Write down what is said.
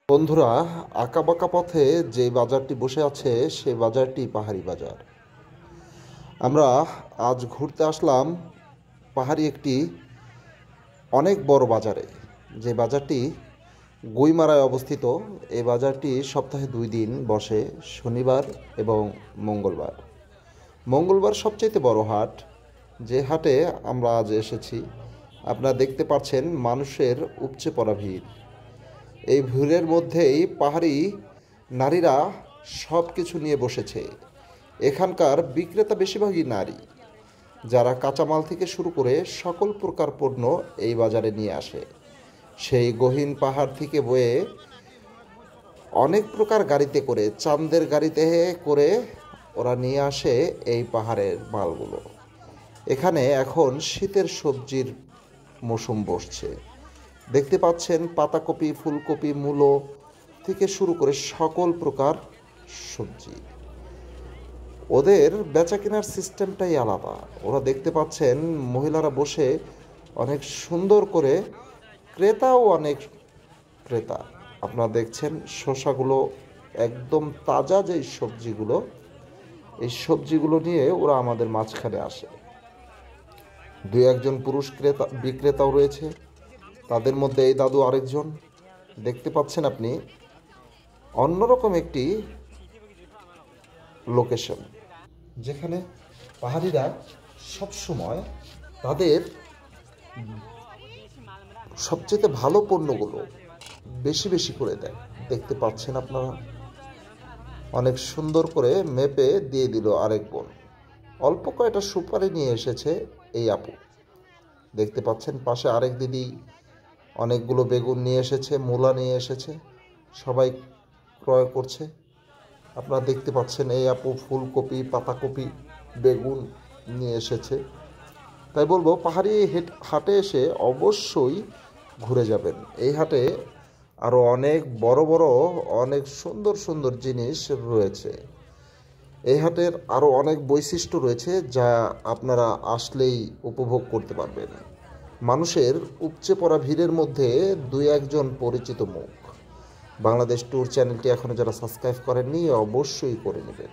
বন্ধুরা, আঁকাবাঁকা পথে যে বাজারটি বসে আছে সেই বাজারটি পাহাড়ি বাজার। আমরা আজ ঘুরতে আসলাম পাহাড়ি একটি অনেক বড় বাজারে। যে বাজারটি গুইমারায় অবস্থিত। এই বাজারটি সপ্তাহে 2 দিন বসে, শনিবার এবং মঙ্গলবার। মঙ্গলবার সবচাইতে বড় হাট। যে হাটে আমরা আজ এসেছি, আপনারা দেখতে পাচ্ছেন মানুষের উপচে পড়া ভিড়। এই ভিড়ের মধ্যেই পাহাড়ি নারীরা সব কিছু নিয়ে বসেছে। এখানকার বিক্রেতা বেশিরভাগই নারী, যারা কাঁচামাল থেকে শুরু করে সকল প্রকার পণ্য এই বাজারে নিয়ে আসে। সেই গহীন পাহাড় থেকে বয়ে অনেক প্রকার গাড়িতে করে, চাঁদের গাড়িতে করে ওরা নিয়ে আসে এই পাহাড়ের মালগুলো। এখানে এখন শীতের সবজির মৌসুম বসছে। দেখতে পাচ্ছেন পাতাকপি, ফুলকপি, মূলো থেকে শুরু করে সকল প্রকার সবজি। ওদের বেচা কেনার সিস্টেমটাই আলাদা। ওরা দেখতে পাচ্ছেন মহিলারা বসে অনেক সুন্দর করে, ক্রেতাও অনেক ক্রেতা। আপনারা দেখছেন শসাগুলো একদম তাজা, যেই সবজিগুলো, এই সবজিগুলো নিয়ে ওরা আমাদের মাঝখানে আসে। 2-1জন পুরুষ বিক্রেতাও রয়েছে। তাদের মধ্যে এই দাদু আরেকজন। দেখতে পাচ্ছেন আপনি অন্যরকম একটি লোকেশন, যেখানে পাহাড়িরা সবসময় তাদের সবচেয়ে ভালো পণ্যগুলো বেশি বেশি করে দেয়। দেখতে পাচ্ছেন আপনারা, অনেক সুন্দর করে মেপে দিয়ে দিল আরেক বোন। অল্প কয়টা সুপারি নিয়ে এসেছে এই আপু। দেখতে পাচ্ছেন পাশে আরেক দিদি অনেকগুলো বেগুন নিয়ে এসেছে, মূলা নিয়ে এসেছে, সবাই ক্রয় করছে। আপনারা দেখতে পাচ্ছেন এই আপু ফুলকপি, পাতাকপি, বেগুন নিয়ে এসেছে। তাই বলবো, পাহাড়ি হাটে এসে অবশ্যই ঘুরে যাবেন। এই হাটে আরও অনেক বড় বড়, অনেক সুন্দর সুন্দর জিনিস রয়েছে। এই হাটের আরও অনেক বৈশিষ্ট্য রয়েছে, যা আপনারা আসলেই উপভোগ করতে পারবেন। মানুষের উপচে পড়া ভিড়ের মধ্যে 2-1জন পরিচিত মুখ। বাংলাদেশ ট্যুর চ্যানেলটি এখনও যারা সাবস্ক্রাইব করেননি, অবশ্যই করে নেবেন।